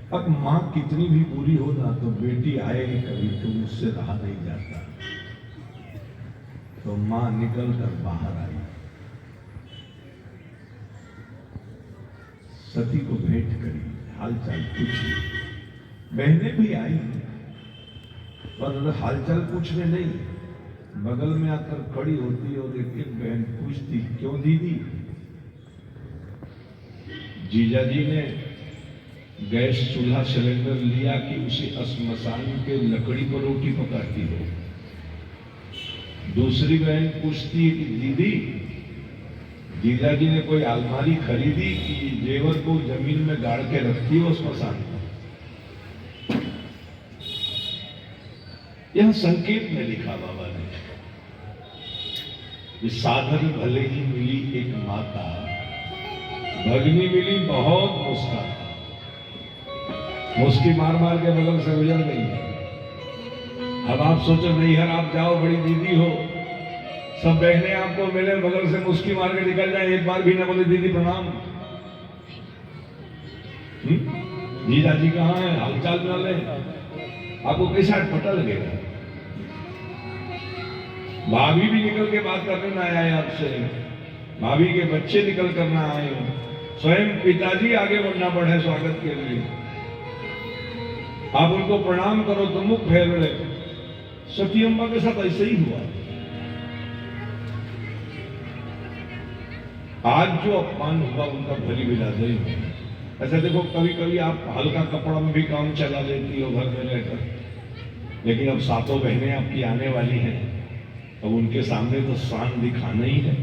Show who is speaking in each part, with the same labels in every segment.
Speaker 1: अब माँ कितनी भी बुरी हो ना तो बेटी आएगी कभी तो उससे रहा नहीं जाता। तो माँ निकल कर बाहर आई, सती को भेंट करी, हालचाल पूछी। बहनें भी आई पर हालचाल पूछने नहीं, बगल में आकर खड़ी होती और एक एक बहन पूछती, क्यों दीदी? जीजा जी ने गैस चूल्हा सिलेंडर लिया कि उसी श्मशान के लकड़ी पर रोटी पकाती हो। दूसरी बहन पूछती है कि दीदी, जीजा जी ने कोई अलमारी खरीदी कि जेवर को जमीन में गाड़ के रखती हो श्मशान में? यह संकेत में लिखा बाबा ने, इस साधन भले ही मिली एक माता, भगनी मिली बहुत मुस्कान, मुस्की मार मार के बगल से गुजर गई। अब आप सोचो नैहर आप जाओ, बड़ी दीदी हो, सब बहनें आपको मिले, बगल से मुस्की मार के निकल जाए, एक बार भी ना बोले दीदी प्रणाम। जीजा जी कहाँ है, हालचाल ना ले, आपको कैसा पता लगेगा? भाभी भी निकल के बात करने ना आए आपसे, भाभी के बच्चे निकल कर ना आए, स्वयं पिताजी आगे बढ़ना पड़े स्वागत के लिए, आप उनको प्रणाम करो तो मुख फेर रहे। सती अम्बा के साथ ऐसे ही हुआ। आज जो अपमान हुआ उनका भली बिरादरी में। ऐसा देखो, कभी कभी आप हल्का कपड़ा में भी काम चला लेती हो घर में रहकर, लेकिन अब सातों बहनें आपकी आने वाली हैं, अब उनके सामने तो शान दिखाना ही है,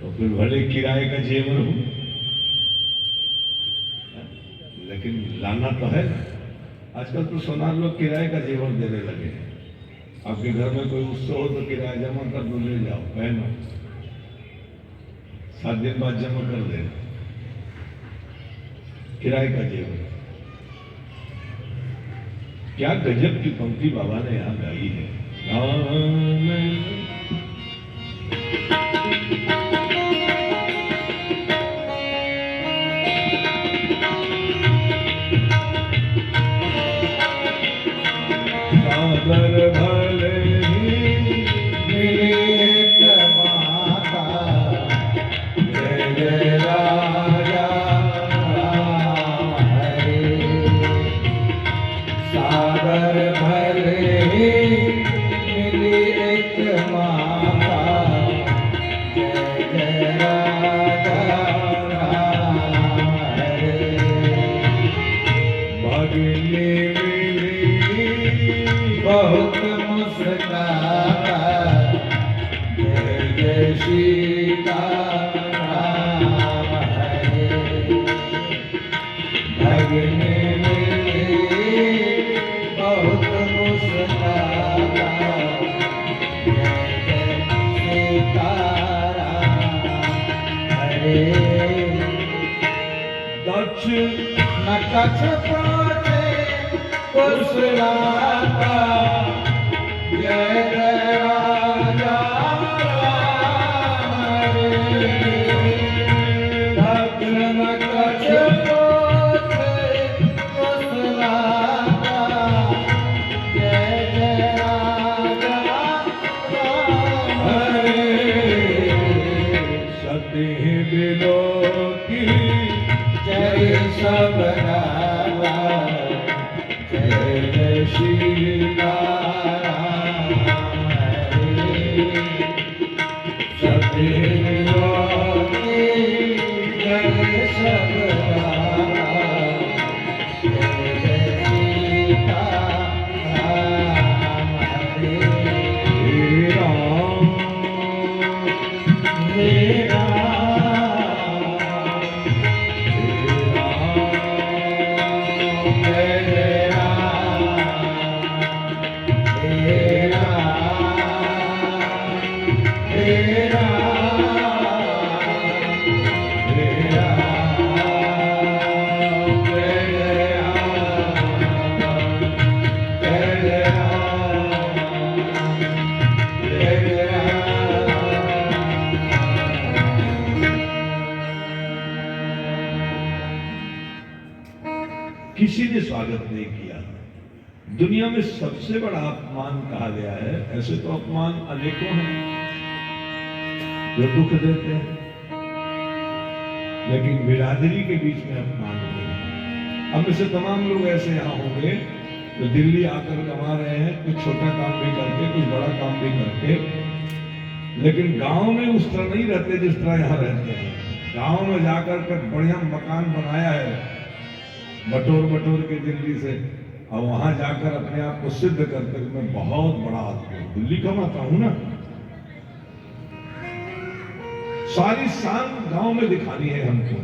Speaker 1: तो फिर भले किराए का जेवर हो, लेकिन लाना तो है। आजकल तो सोनार लोग किराए का जेवर देने लगे। आपके घर में कोई उत्सव हो तो किराया जमा कर दो, ले जाओ, पहनो, 7 दिन बाद जमा कर देना, किराए का जेवर। क्या गजब की पंक्ति बाबा ने यहां गाई है। सादर भले ही मिली एक माता, जय जय राजा राम हरे। सादर भले ही मिली एक माता, जय जय राजा राम हरे। भगनी बहुत मुस्काता, जय जय सीता राम हरे। भगनी बहुत मुस्काता, जय जय सीता राम हरे। दक्ष नकछ पहुँचे कुशलाता, जय जय राजा राम हरे। दक्ष नकछ पहुँचे कुशलाता, जय जय राजा राम हरे। सती दिलों की जय सब गावा, जय जय श्री राम हरे। सती दिलों की जय सब किसी ने स्वागत नहीं किया। दुनिया में सबसे बड़ा अपमान कहा गया है। ऐसे तो अपमान अनेकों हैं जो दुख देते हैं, लेकिन बिरादरी के बीच में अपमान नहीं है। अब से तमाम लोग ऐसे यहां होंगे जो दिल्ली आकर कमा रहे हैं, कुछ छोटा काम भी करके, कुछ बड़ा काम भी करके, लेकिन गांव में उस तरह नहीं रहते जिस तरह यहां रहते हैं। गांव में जाकर के बढ़िया मकान बनाया है बटोर बटोर के दिल्ली से, और वहां जाकर अपने आप को सिद्ध करते कि मैं बहुत बड़ा आदमी हूं, दिल्ली कमाता हूं ना। सारी शान गांव में दिखानी है हमको,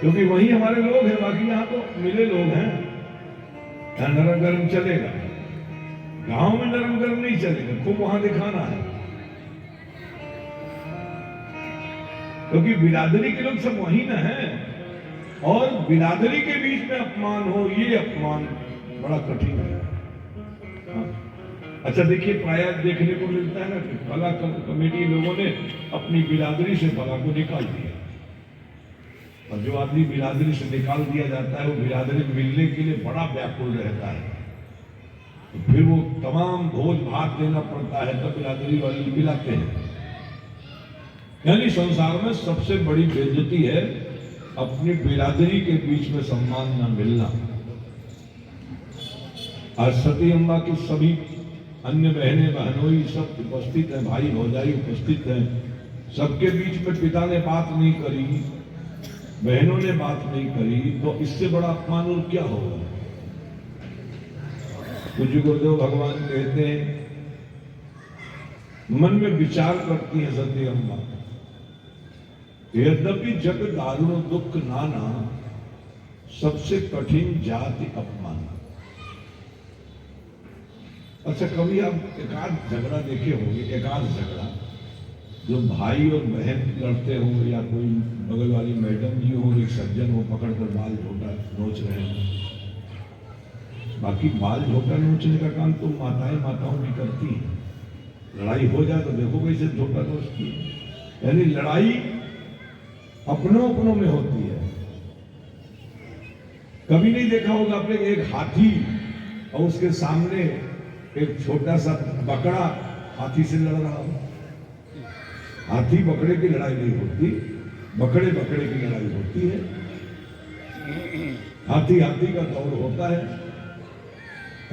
Speaker 1: क्योंकि वही हमारे लोग हैं, बाकी यहां तो मिले लोग हैं। यहां नरम गरम चलेगा, गांव में नरम गरम नहीं चलेगा, खूब वहां दिखाना है, क्योंकि बिरादरी के लोग सब वही ना है। और बिरादरी के बीच में अपमान हो, ये अपमान बड़ा कठिन है। हाँ। अच्छा देखिए, प्राय देखने को मिलता है ना कि फला कमेटी लोगों ने अपनी बिरादरी से फला को निकाल दिया, और जो आदमी बिरादरी से निकाल दिया जाता है वो बिरादरी मिलने के लिए बड़ा व्याकुल रहता है, तो फिर वो तमाम भोज भात देना पड़ता है, तब बिरादरी वाले मिलाते हैं। यानी संसार में सबसे बड़ी बेइज्जती है अपनी बिरादरी के बीच में सम्मान न मिलना। आज सती अम्बा की सभी अन्य बहनें बहनोई सब उपस्थित हैं, भाई भौजाई उपस्थित हैं, सबके बीच में पिता ने बात नहीं करी, बहनों ने बात नहीं करी, तो इससे बड़ा अपमान और क्या होगा। पूज्य गुरुदेव भगवान कहते हैं, मन में विचार करती है सती अम्बा, यद्यपि जग दारुण दुख नाना, सबसे कठिन जाति अपमान। अच्छा कभी आप एकाध झगड़ा देखे होंगे, एकाध झगड़ा जो भाई और बहन लड़ते हो, या कोई बगल वाली मैडम जी हो, एक सज्जन हो, पकड़कर बाल झोटा नोच रहे हो। बाकी बाल झोटा नोचने का काम तो माताओं की करती हैं। लड़ाई हो जाए तो देखो कैसे झोटा नोचती है। यानी लड़ाई अपनों में होती है। कभी नहीं देखा होगा आपने एक हाथी और उसके सामने एक छोटा सा बकरा हाथी से लड़ रहा हो। हाथी बकरे की लड़ाई नहीं होती, बकरे की लड़ाई होती है। हाथी का दौड़ होता है।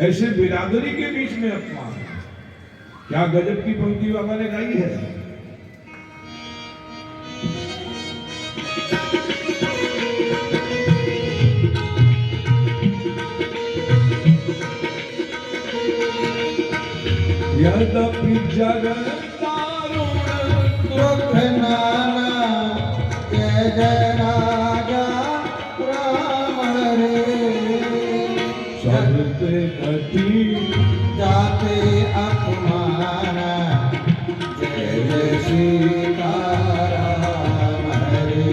Speaker 1: ऐसे बिरादरी के बीच में अपमान, क्या गजब की पंक्ति बाबा ने गाई है। यद्यपि जगन दारुण दुख नाना, जय जय राजा रावण रे, सबसे कठिन जाते अपमान, जय जय सीताराम हरे,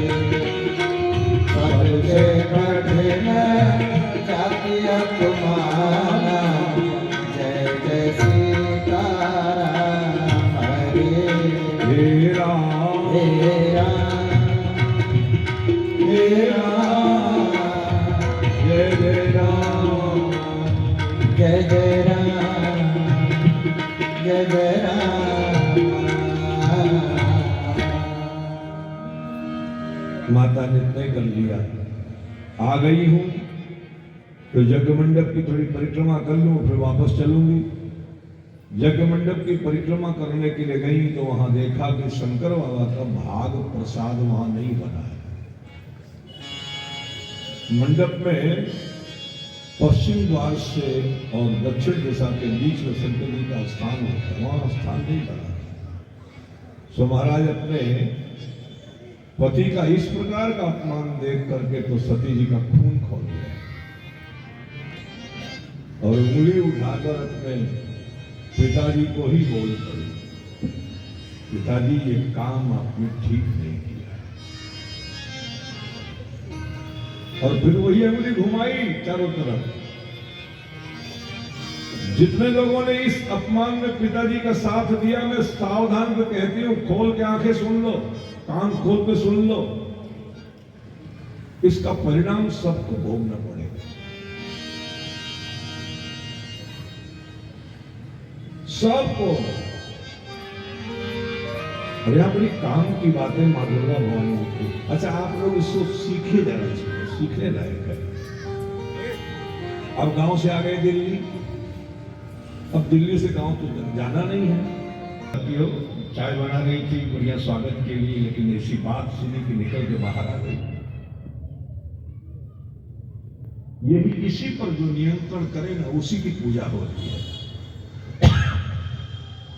Speaker 1: सबसे कठिन जाति अपमान, जय जय सीताराम हरे, हे राम हे राम हे राम, जय जय राम जय जय राम जय जय राम। माता ने तय कर लिया, आ गई हूं तो यज्ञ मंडप की थोड़ी परिक्रमा कर लूं, फिर वापस चलूंगी। यज्ञ मंडप की परिक्रमा करने के लिए गई तो वहां देखा कि शंकर बाबा का भाग प्रसाद वहां नहीं बना है। मंडप में पश्चिम द्वार से और दक्षिण दिशा के बीच में शंकर जी का स्थान होता है, वहां स्थान नहीं बना। सो महाराज अपने पति का इस प्रकार का अपमान देख करके तो सती जी का खून खोल गया और उंगली उठाकर अपने पिताजी को ही बोल पड़ी, पिताजी ये काम आपने ठीक नहीं किया। और फिर वही उंगली घुमाई चारों तरफ। जितने लोगों ने इस अपमान में पिताजी का साथ दिया, मैं सावधान को कहती हूं, खोल के आंखें सुन लो, कान खोल के सुन लो, इसका परिणाम सबको भोगना पड़ेगा। सबको। और यहाँ बड़ी काम की बातें माँ दुर्गा भवानी की। अच्छा, आप लोग इसको सीखे जाना चाहिए, सीखने लायक है। अब गांव से आ गए दिल्ली, अब दिल्ली से गांव तो जाना नहीं है। चाय बना रही थी बढ़िया स्वागत के लिए, लेकिन ऐसी बात सुनी कि निकल के बाहर आ गई। यही इसी पर जो नियंत्रण करे ना, उसी की पूजा होती है।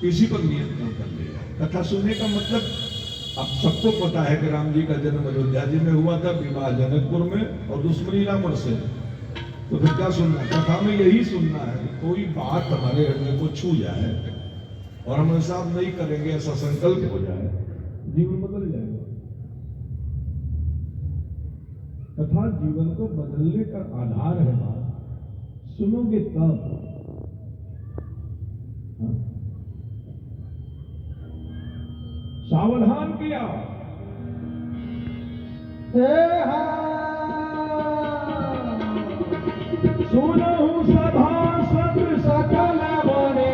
Speaker 1: इसी पर नियंत्रण कर लेगा। कथा सुनने का मतलब अब सबको पता है कि राम जी का जन्म अयोध्या जी में हुआ था, विवाह जनकपुर में, और दुश्मनी रावण से। तो फिर क्या सुनना? कथा में यही सुनना है, कोई बात हमारे हृदय को छू जाए और हम ऐसा नहीं करेंगे, ऐसा संकल्प हो जाए, जीवन बदल जाएगा। कथा जीवन को बदलने का आधार है। बात सुनोगे तब। सावधान किया, सुनहु सभासद सकल बने,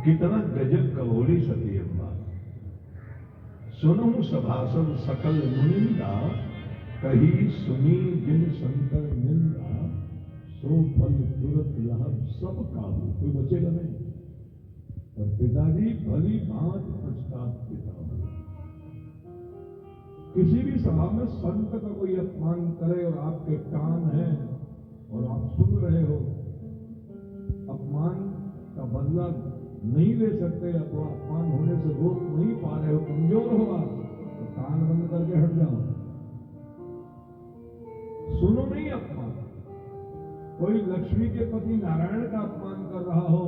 Speaker 1: कितना गजब कबोली सती अम्मा। सुनहु सभासद सकल मुनिंदा, कही सुनी जिन शंकर निंदा, सो फल तुरत लाभ सब काबू। कोई बचेगा नहीं। और पिताजी भली भांत पश्चात पिता। किसी भी सभा में संत का कोई अपमान करे और आपके कान हैं और आप सुन रहे हो, अपमान का बदला नहीं ले सकते, या तो अपमान होने से रोक नहीं पा रहे हो, कमजोर हो आप, तो कान बंद करके हट जाओ। सुनो नहीं अपमान। कोई लक्ष्मी के पति नारायण का अपमान कर रहा हो,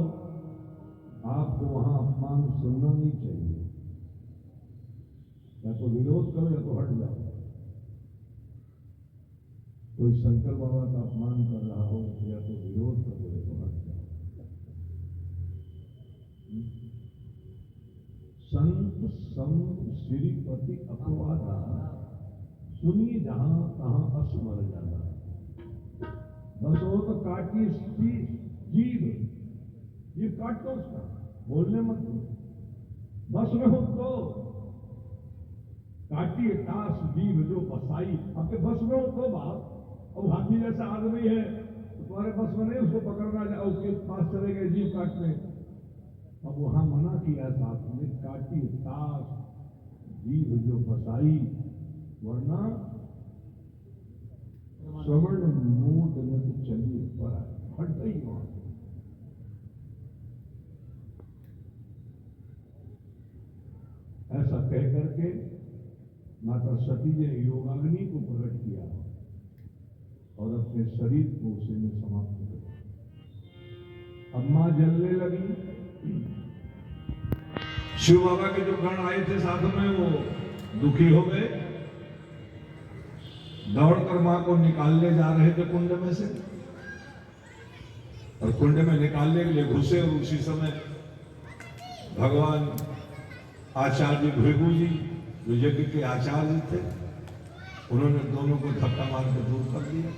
Speaker 1: आपको वहां अपमान सुनना नहीं चाहिए। या तो विरोध करो या तो हट जाओ। कोई शंकर बाबा का अपमान कर रहा हो, या तो विरोध करो या तो हट जाओ। संत संग श्रीपति अपवादा, सुनिए जहां तहां असमर जाना। बस हो तो काटी जीव, ये काट दो उसका, बोलने मत दो। बस में हो तो काटिए ताश जीव जो बसाई। आपके बस में हो तो बात। और हाथी जैसा आदमी है तो तुम्हारे बस में नहीं उसको पकड़ना जाए, उसके पास चले गए जीव काटने। अब वहां मना किया साथ में, काटी ताश जीव जो बसाई, वरना श्रवण मूड न चलिए पर हट गई वहां। ऐसा कह करके माता सती ने योगाग्नि को प्रकट किया और अपने शरीर को उसे में समाप्त कर दिया। अब मां जलने लगी। शिव बाबा के जो गण आए थे साथ में, वो दुखी हो गए, दौड़कर मां को निकालने जा रहे थे कुंड में से, और कुंड में निकालने के लिए घुसे, और उसी समय भगवान आचार्य भृगु जी जो यज्ञ के आचार्य थे, उन्होंने दोनों को धक्का मार कर दूर कर दिया।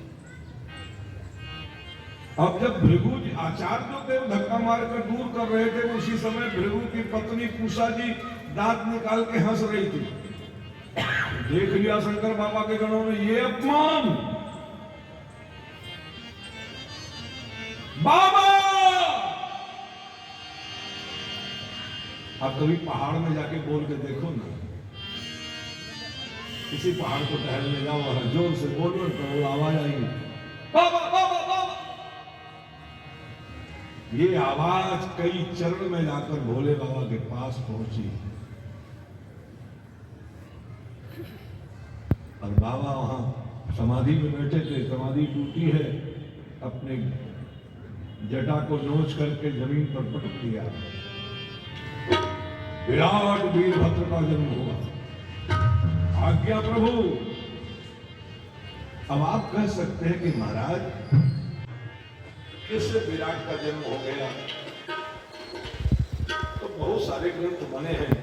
Speaker 1: अब जब भृगु जी आचार्य जो थे धक्का मार कर दूर कर रहे थे, उसी समय भृगु की पत्नी पूषा जी दांत निकाल के हंस रही थी। देख लिया शंकर बाबा के गणों ने, ये अपमान। बाबा। आप कभी पहाड़ में जाके बोल के देखो ना, किसी पहाड़ को टहलने जाओ और जोर से बोलो तो वो आवाज आएगी, बाबा बाबा बाबा। ये आवाज कई चरण में जाकर भोले बाबा के पास पहुंची और बाबा वहां समाधि में बैठे थे। समाधि टूटी है, अपने जटा को नोच करके जमीन पर पटक दिया। विराट वीरभद्र का जन्म हुआ। आज्ञा प्रभु। अब आप कह सकते हैं कि महाराज किससे विराट का जन्म हो गया? तो बहुत सारे ग्रंथ बने हैं।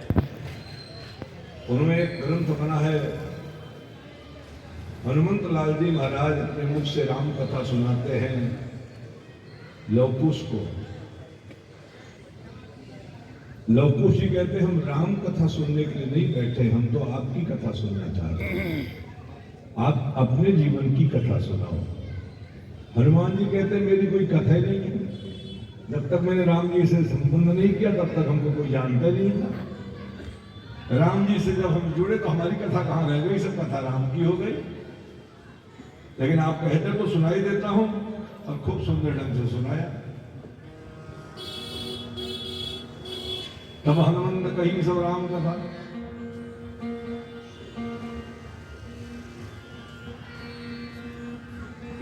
Speaker 1: उनमें एक ग्रंथ बना है, हनुमंत लाल जी महाराज अपने मुख से राम कथा सुनाते हैं लवकुश को। लवकुश जी कहते हम राम कथा सुनने के लिए नहीं बैठे, हम तो आपकी कथा सुनना चाहते हैं। आप अपने जीवन की कथा सुनाओ। हनुमान जी कहते मेरी कोई कथा ही नहीं है। जब तक मैंने राम जी से संबंध नहीं किया तब तक हमको कोई जानता नहीं था। राम जी से जब हम जुड़े तो हमारी कथा कहाँ रह गई? सब कथा राम की हो गई। लेकिन आप कहते तो सुनाई देता हूं और खूब सुंदर ढंग से सुनाया। तब हनुमान ने कही सब राम कथा।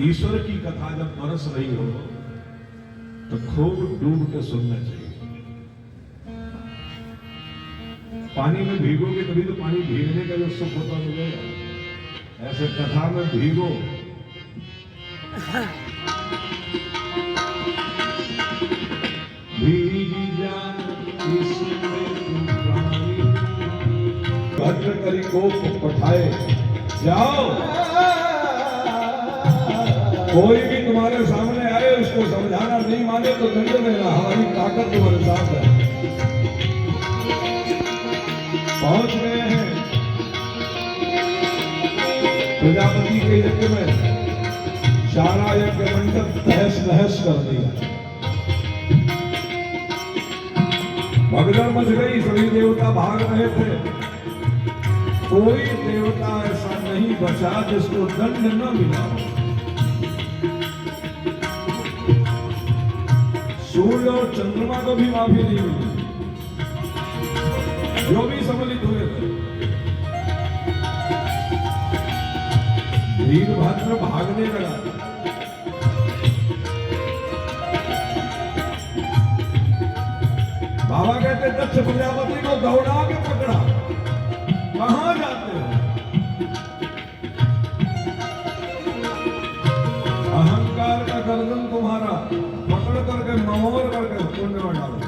Speaker 1: ईश्वर की कथा जब बरस रही हो तो खूब डूब के सुनना चाहिए। पानी में भीगोगे तभी तो पानी भीगने का जो सुख होता मिलेगा। ऐसे कथा में भीगो। भीगी जान इसमें तू प्राणी, भद्र करी कोप पठाए जाओ। कोई भी तुम्हारे सामने आए उसको समझाना नहीं माने तो दंड देना, हमारी ताकत तुम्हारे साथ है। पहुंच गए हैं प्रजापति के यज्ञ में। सारा यज्ञ मंडप तहस नहस कर दिया। भगदड़ मच गई, सभी देवता भाग रहे थे। कोई देवता ऐसा नहीं बचा जिसको दंड न मिला हो। सूर्य और चंद्रमा को भी माफी नहीं मिली, जो भी सम्मिलित हुए थे। वीरभद्र भागने लगा। बाबा कहते दक्ष प्रजापति को दौड़ा के पकड़ा। कहां जाते हो? अहंकार का गर्दन तुम्हारा पकड़ करके ममोर करके कुंड में डालो।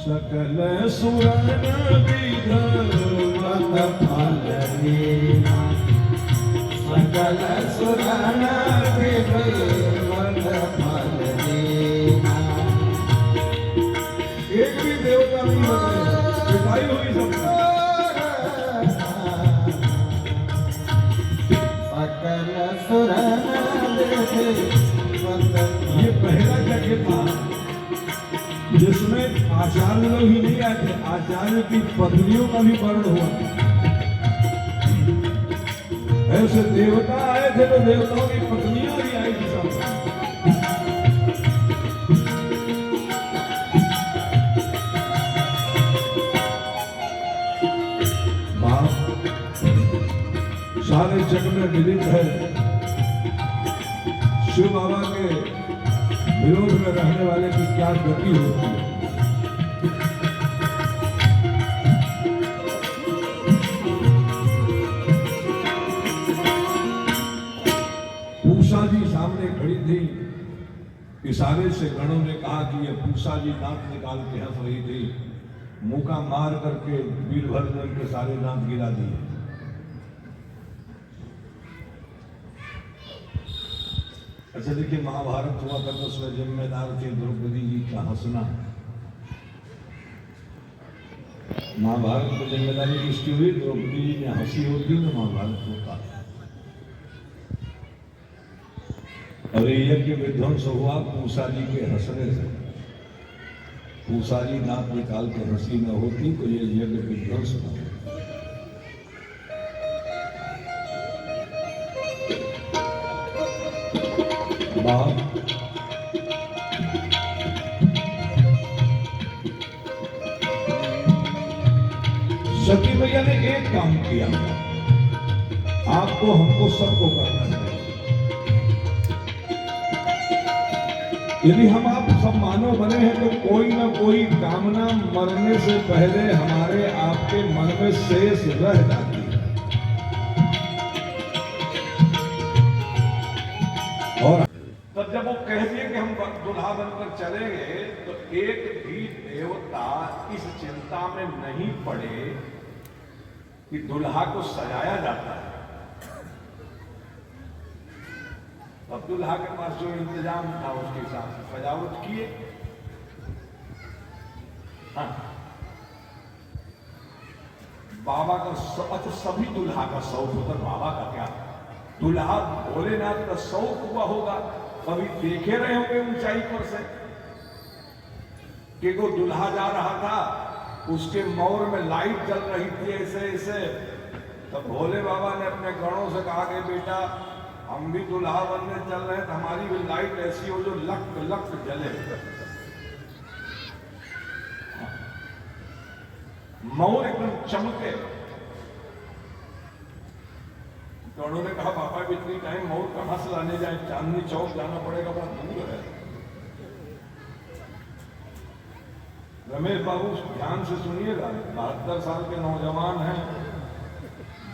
Speaker 1: सकल सुरन विध मत फल देना, सकल सुरन विध मत फल देना। एक भी देवता नहीं बने, पिटाई हुई सबकी। सकल सुरन ये पहला यज्ञ था जिसमें आचार्य लोग ही नहीं आए थे, आचार्य की पत्नियों का भी वर्ण हुआ। ऐसे देवता आए थे तो देवताओं की पत्नियां भी आई थी सब। सारे जग में विदित है शिव बाबा के विरोध में रहने वाले की क्या गति होती है। पूषा जी सामने खड़ी थी। इशारे से गणों ने कहा कि ये पूषा जी दांत निकाल के हंस रही थी। मुका मार करके वीरभद्र ने के सारे दांत गिरा दिए। अच्छा देखिए, महाभारत हुआ करता, उसमें जिम्मेदार थे द्रौपदी जी का हंसना। महाभारत में जिम्मेदारी किसकी हुई? द्रौपदी जी ने हंसी होती तो महाभारत होता। और यज्ञ विध्वंस हुआ पूसा जी के हंसने से। पूसा जी दांत निकाल के हंसी न होती तो ये यज्ञ विध्वंस न होता। सती मैया ने एक काम किया, आपको हमको सबको करना चाहिए। यदि हम आप सब मानव बने हैं तो कोई ना कोई कामना मरने से पहले हमारे आपके मन में शेष रह जाती है। और तब जब वो कह दिए कि हम दुल्हा बनकर चलेंगे तो एक भी देवता इस चिंता में नहीं पड़े कि दुल्हा को सजाया जाता है। अब दुल्हा के पास जो इंतजाम था उसके हिसाब से सजावट किए। हाँ, बाबा का अच्छा सभी दुल्हा का शौक होता, बाबा का क्या, दुल्हा भोलेनाथ का शौक हुआ होगा। कभी देखे रहे होंगे ऊंचाई पर से कि वो दुल्हा जा रहा था, उसके मोर में लाइट जल रही थी ऐसे ऐसे, तो भोले बाबा ने अपने गणों से कहा कि बेटा हम भी दुल्हा बनने चल रहे हैं तो हमारी भी लाइट ऐसी हो जो लक लक जले। मोर एकदम चमके। तो उन्होंने कहा पापा भी इतनी टाइम मोर कहां से लाने जाए, चांदनी चौक जाना पड़ेगा, बड़ा दूर है। रमेश बाबू ध्यान से सुनिएगा, 72 साल के नौजवान हैं,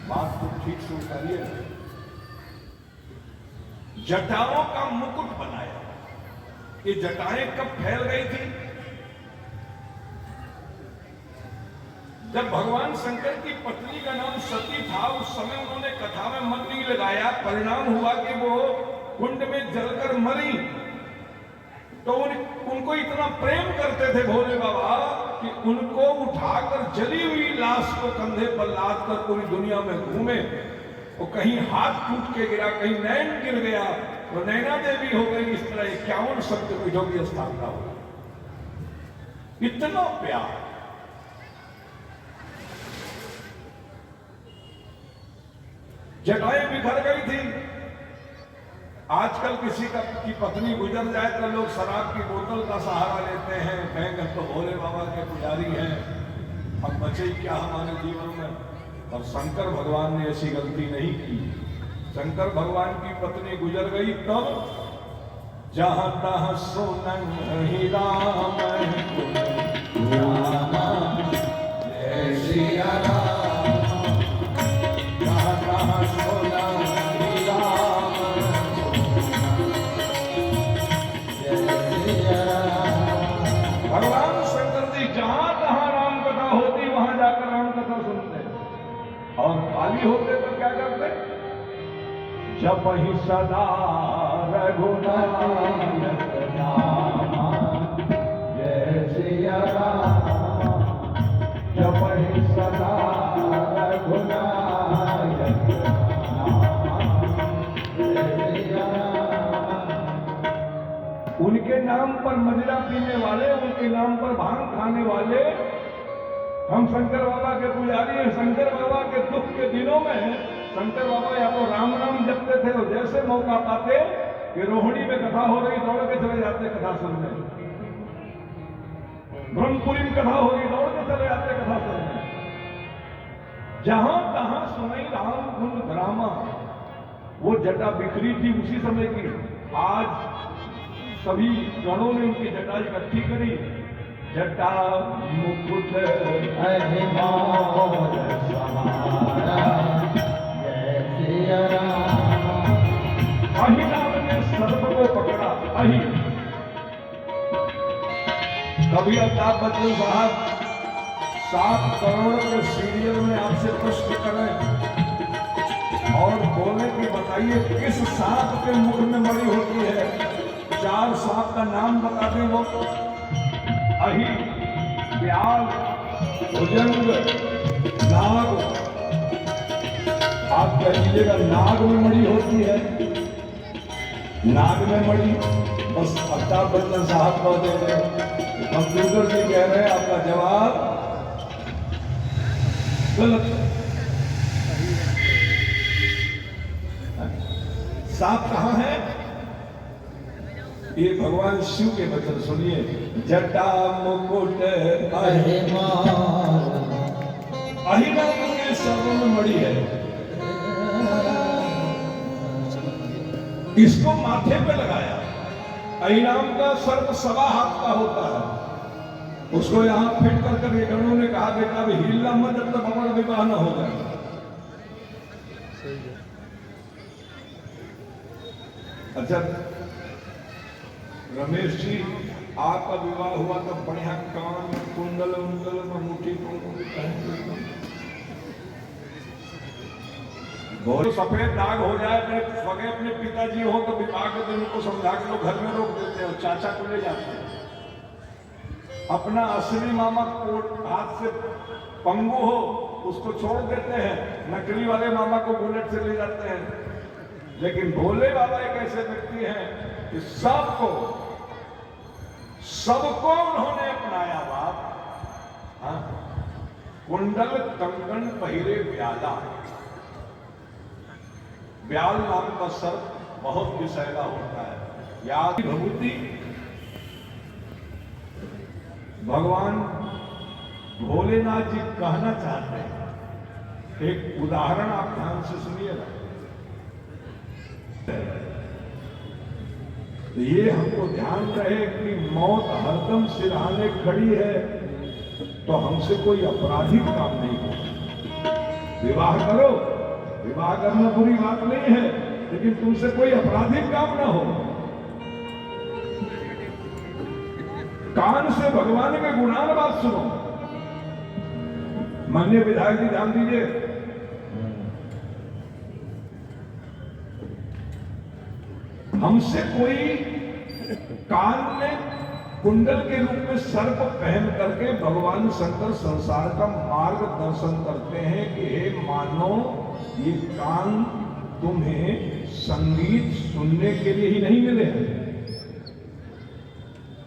Speaker 1: बात को ठीक से उतारिए। जटाओं का मुकुट बनाया। ये जटाएं कब फैल गई थी? जब भगवान शंकर की पत्नी का नाम सती था, उस समय उन्होंने कथा में मन नहीं लगाया। परिणाम हुआ कि वो कुंड में जलकर मरी। तो उनको इतना प्रेम करते थे भोले बाबा कि उनको उठाकर जली हुई लाश को कंधे पर लाद कर पूरी दुनिया में घूमे। वो कहीं हाथ टूट के गिरा, कहीं नैन गिर गया, तो नैना देवी हो गई। इस तरह 51 शक्तिपीठों की स्थापना हो। इतना प्यार। जटाएं बिखर गई थी। आजकल किसी की पत्नी गुजर जाए तो लोग शराब की बोतल का सहारा लेते हैं, कहेंगे तो भोले बाबा के पुजारी हैं, अब बचे क्या हमारे जीवन में। और शंकर भगवान ने ऐसी गलती नहीं की। शंकर भगवान की पत्नी गुजर गई तब जहां तहां सोनन ही राम जय सिया राम, जहां तहां सोनन ही राम जय सिया राम। भगवान शंकर जी जहां तहां राम कथा होती वहां जाकर राम कथा सुनते, और खाली होते तो क्या करते? जब ही सदा रघुनायक नाम जय सिया राम, जब ही सदा रघुनायक नाम जय सिया राम। उनके नाम पर मदिरा पीने वाले, उनके नाम पर भांग खाने वाले हम शंकर बाबा के पुजारी हैं। शंकर बाबा के दुख के दिनों में शंकर बाबा या तो राम नाम जपते थे और जैसे मौका पाते कि रोहिणी में कथा हो रही दौड़ के चले जाते कथा सुनने, ब्रह्मपुरी में कथा हो रही दौड़ के चले जाते कथा सुनने। जहां तहां सुनाई राम गुण ग्रामा। वो जटा बिखरी थी उसी समय की। आज सभी गणों ने उनकी जटा इकट्ठी करी। जटा मुकुट अहिमार समारा जय सिया राम। अहिराम ने सर्प को पकड़ा। अहि कभी अमिताभ बच्चन साहब 7 करोड़ के सीरियल में आपसे प्रश्न करें और बोले कि बताइए किस सांप के मुख में मरी होती है, 4 सांप का नाम बता दें वो। अहि, व्याल, भुजंग, नाग, आप कह लीजिएगा नाग में मणि होती है, नाग में मणि, बस अमिताभ बच्चन साहब कह दे रहे, कंप्यूटर जी कह रहे हैं आपका जवाब गलत है। सांप कहां है? ये भगवान शिव के वचन सुनिए, जटा मुकुट अहिराम के सर्व में मणि है, इसको माथे पे लगाया। अहिराम का सर्प 1.25 हाथ का होता है, उसको यहां फिट कर कर गणों ने कहा बेटा अभी हिलना मत जब तक हमारा विवाह न हो जाए। अच्छा रमेश जी, आपका विवाह हुआ तो बढ़िया कान कुंडल उंडल में मुट्ठी बहुत सफेद दाग हो जाए, सगे अपने पिताजी हो तो विवाह के दिन उनको समझा के लोग घर में रोक देते हैं, चाचा को ले जाते हैं। अपना असली मामा कोट हाथ से पंगु हो उसको छोड़ देते हैं, नकली वाले मामा को बुलेट से ले जाते हैं। लेकिन भोले बाबा एक ऐसे व्यक्ति हैं कि सबको उन्होंने अपनाया। बाप हाँ? कुंडल कंकण पहिरे ब्याला, ब्याल नाम का सर्प बहुत विषैला होता है। याद भभूति भगवान भोलेनाथ जी कहना चाहते हैं, एक उदाहरण आप ध्यान से सुनिएगा। ये हमको ध्यान रहे कि मौत हरदम सिरहाने खड़ी है, तो हमसे कोई आपराधिक काम नहीं हो। विवाह करो, विवाह करना बुरी बात नहीं है, लेकिन तुमसे कोई आपराधिक काम ना हो। कान से भगवान के गुणान बात सुनो। माननीय विधायक जी ध्यान दीजिए, हमसे कोई कान में कुंडल के रूप में सर्प पहन करके भगवान शंकर संसार का मार्गदर्शन करते हैं कि हे मानो ये कान तुम्हें संगीत सुनने के लिए ही नहीं मिले हैं,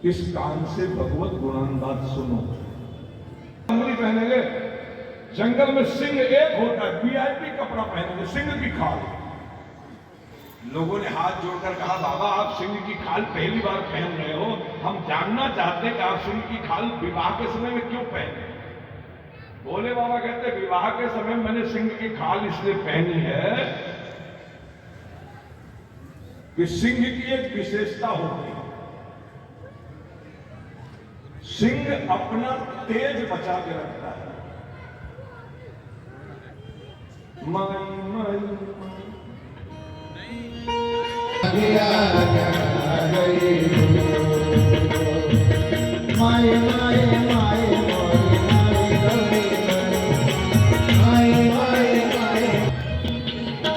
Speaker 1: इस कान से भगवत गुणान बात सुनो। अंगली पहनेंगे, जंगल में सिंह एक होता है, वीआईपी कपड़ा पहनेंगे, सिंह की खाल। लोगों ने हाथ जोड़कर कहा बाबा आप सिंह की खाल पहली बार पहन रहे हो, हम जानना चाहते कि आप सिंह की खाल विवाह के समय में क्यों पहने। भोले बाबा कहते विवाह के समय मैंने सिंह की खाल इसलिए पहनी है कि सिंह की एक विशेषता होती है, सिंह अपना तेज बचा के रखता है।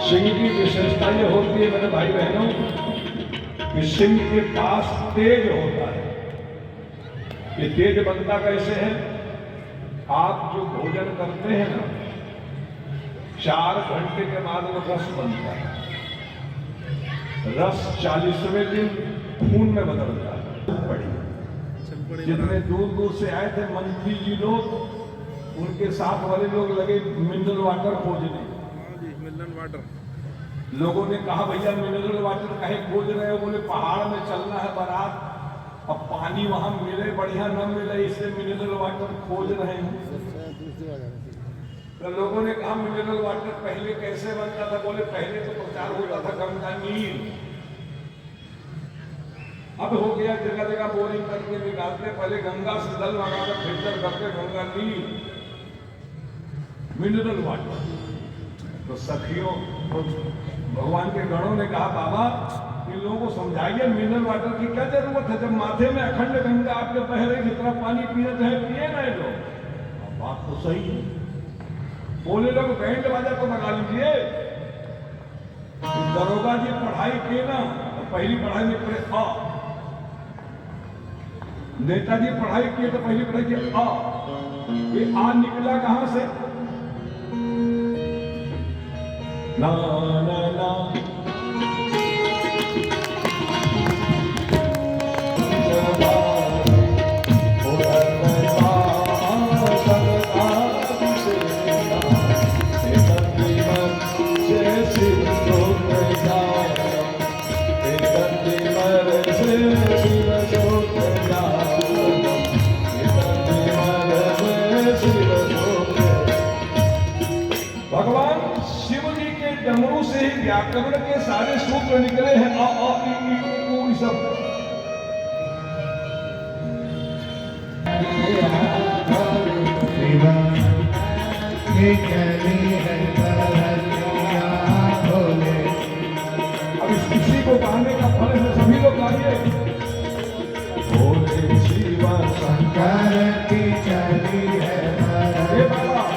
Speaker 1: सिंह की विशेषता ये होती है मेरे भाई बहनों कि सिंह के पास तेज होता है। ये तेज बनता कैसे है? आप जो भोजन करते हैं ना, 4 घंटे के बाद वो रस बनता है, रस 40वें दिन खून में बदलता है। पड़ी जितने दूर दूर से आए थे मंत्री जी लोग, उनके साथ वाले लोग लगे मिनरल वाटर खोजने। मिनरल वाटर लोगों ने कहा भैया मिनरल वाटर काहे खोज रहे हो? बोले पहाड़ में चलना है बारात, अब पानी वहां मिले बढ़िया न मिले इसलिए मिनरल वाटर खोज रहे हैं। तो लोगों ने कहा मिनरल वाटर पहले कैसे बनता था? बोले पहले तो प्रचार होता था गंगा नीर, अब हो गया जगह जगह बोरिंग करके निकालते, पहले गंगा से जल लगाकर फिल्टर करके गंगा नीर मिनरल वाटर। तो सखियों भगवान के गणों ने कहा बाबा इन लोगों को समझाइए मिनरल वाटर की क्या जरूरत है, जब माथे में अखंड गंगा आपके बह रही, जितना पानी पिए चाहे पिए ना लोग। बात तो सही है। बोले लोग बैंड बाजा तो लगा लीजिए। दरोगा जी पढ़ाई किए ना, तो पहली पढ़ाई में पढ़े नेताजी पढ़ाई किए तो पहले पढ़ाई किया आ, ये आ निकला कहां से? ना ना ना भगवान शिव जी के डमरू से ही व्याकरण के सारे सूत्र निकले हैं। अ आ इ ई उ सब। अब इसी को गाने का फल है, सभी लोग गाइए। भोले शिवा शंकर की चली है बाबा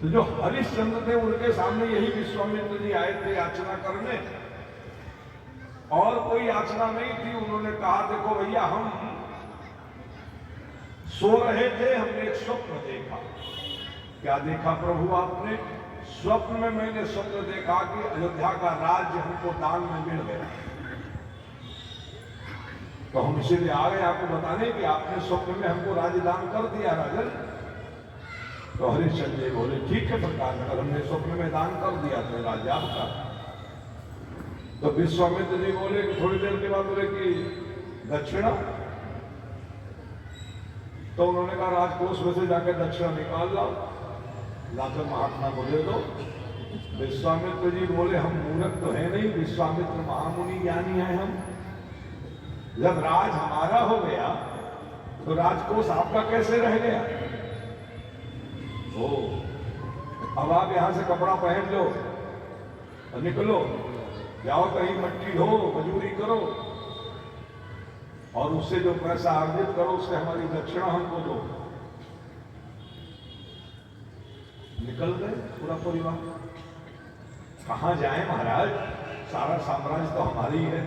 Speaker 1: तो जो हरिश्चंद्र थे उनके सामने यही विश्वामित्र जी आए थे याचना करने, और कोई याचना नहीं थी। उन्होंने कहा देखो भैया, हम सो रहे थे, हमने एक स्वप्न देखा। क्या देखा प्रभु आपने? स्वप्न में मैंने स्वप्न देखा कि अयोध्या का राज्य हमको दान में मिल गया। तो हम इसीलिए आ गए आपको बताने कि आपने स्वप्न में हमको राज्य दान कर दिया राजन। तो हरिश्चंद्र जी बोले ठीक है प्रकार, अगर हमने स्वप्न में दान कर दिया तो राज्य आपका। तो विश्वामित्र जी बोले कि थोड़ी देर के बाद बोले कि दक्षिणा। तो उन्होंने कहा राजकोष में से जाकर दक्षिणा निकाल लाओ, लाकर महात्मा को दे दो। विश्वामित्र जी बोले हम मूर्ख तो है नहीं, विश्वामित्र महामुनि ज्ञानी है हम। जब राज हमारा हो गया तो राजकोष आपका कैसे रह गया? ओ, अब आप यहां से कपड़ा पहन लो और निकलो, जाओ कहीं मट्टी ढो, मजूरी करो, और उससे जो पैसा अर्जित करो उससे हमारी दक्षिणा हमको दो। निकल गए पूरा परिवार। कहां जाए महाराज, सारा साम्राज्य तो हमारी है।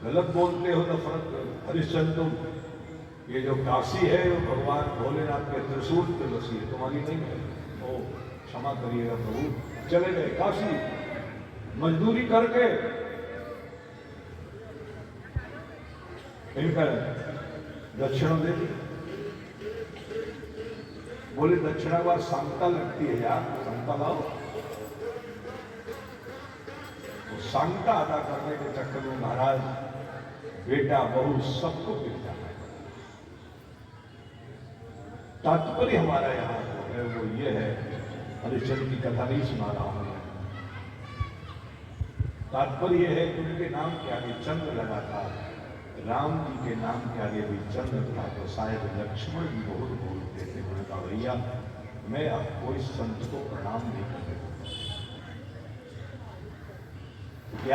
Speaker 1: गलत बोलते हो दशरथ हरिश्चंद्र तुम, ये जो काशी है वो भगवान भोलेनाथ के त्रिशूल पे बसी है, तुम्हारी नहीं है। ओ क्षमा करिएगा प्रभु। चले गए काशी मजदूरी करके, इनका दक्षिणा दे दी। बोले दक्षिणा बार सांगता लगती है यार, सांगता लाओ। तो सांगता अदा करने के चक्कर में महाराज बेटा बहू सबको गिर जाता है। तात्पर्य हमारा यहाँ है वो ये है, हरिश्चंद्र की कथा नहीं सुना रहा हूं। तात्पर्य है कि उनके नाम के आगे चंद्र लगा था, राम जी के नाम के आगे भी चंद्र था, तो शायद लक्ष्मण जी बहुत बोलते थे। उन्होंने कहा भैया मैं आपको इस संत को प्रणाम नहीं कर सकता,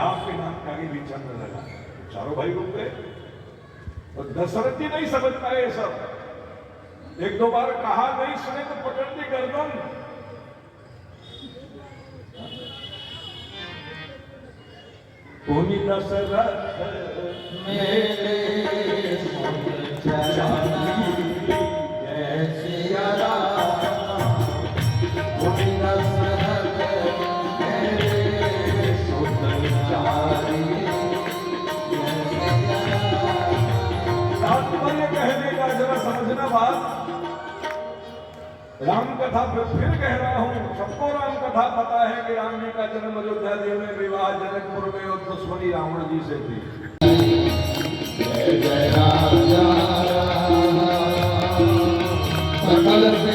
Speaker 1: आपके नाम के आगे भी चंद्र लगा। तो चारों भाई रुक गए। तो दशरथ जी नहीं समझ पाए ये सब। एक दो बार कहा नहीं सुने तो पकड़ दी गर्दन। पुनि दशरथ मेरे जय सिया राम, पुनि दशरथ मेरे सुतचारी। तात्पर्य कहने का जरा समझना बात। राम कथा फिर कह रहा हूं, सबको राम कथा पता है कि राम जी का जन्म अयोध्या देव में विवाह जनकपुर में और दुश्मनी रावण जी से थी। जय जय राजा सकल से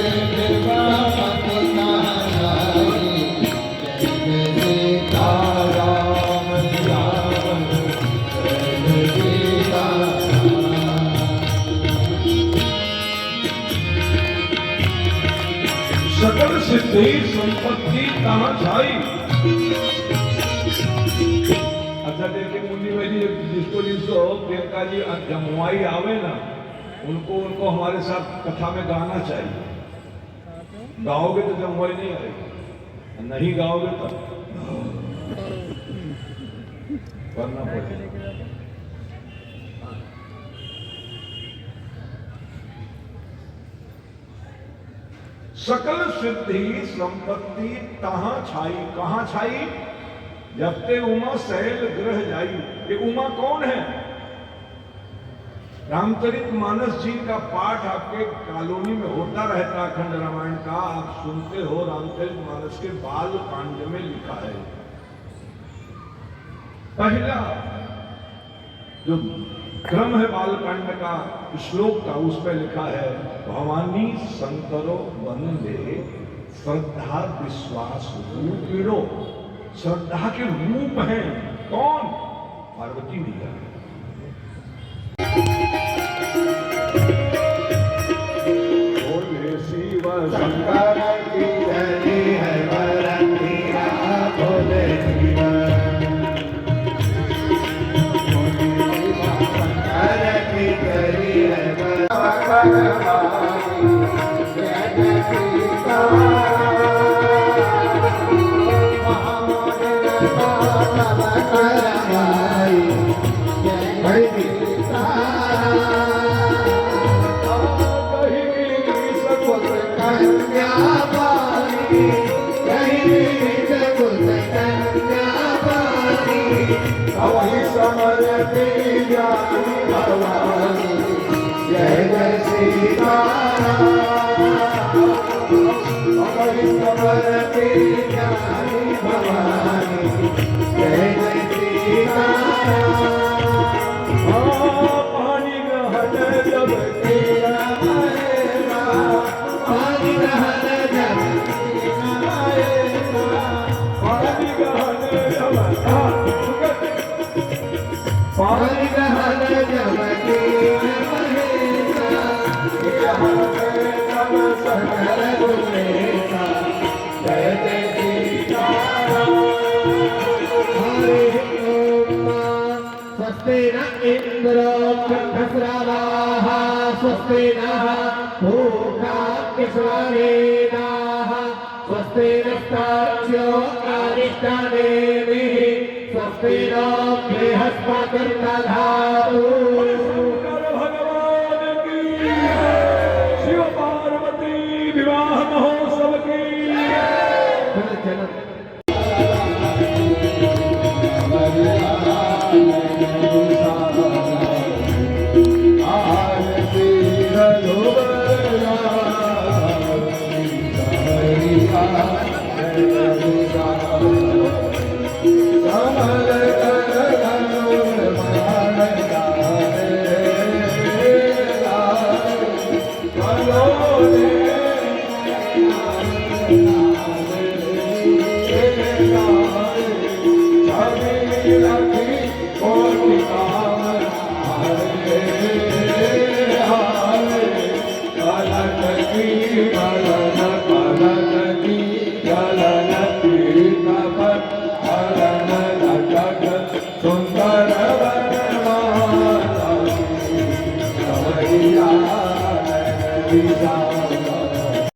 Speaker 1: सकल सिद्धि संपत्ति कहां छाई। अच्छा देखिए मुन्नी भाई जी, जिसको प्रियंका जी जमुआई आवे ना, उनको हमारे साथ कथा में गाना चाहिए। गाओगे तो जमुआई नहीं आएगी, नहीं गाओगे तो करना पड़ेगा। सकल सिद्धि संपत्ति कहां छाई, कहां छाई? जब ते उमा शैल ग्रह जाई। ये उमा कौन है? रामचरितमानस जी का पाठ आपके कॉलोनी में होता रहता, अखंड रामायण का आप सुनते हो। रामचरितमानस के बाल कांड में लिखा है, पहला जो क्रम है बालकांड का श्लोक का, उस पर लिखा है भवानी शंकरो वंदे श्रद्धा विश्वास रूपिणो। श्रद्धा के रूप हैं कौन? पार्वती मैया। बोले शिव शंकर की धनी है वरतिया, बोले वही समर भगवानी जय जय सीता, वही समर भगवानी जय जय सीता। पानी ग्रहण जब तेरा आएगा, पानी ग्रहण जब तेरा आएगा, पानी ग्रहण जब पानी ग्रहण जब तेरा आएगा, जब सकल गुणेगा जय जय सीता। स्वस्ति न इंद्रो वृद्धश्रवाः, स्वस्ति नः पूषा विश्ववेदाः, स्वस्ति नस्तार्क्ष्यो अरिष्टनेमिः, स्वस्ति नो बृहस्पतिर्दधातु।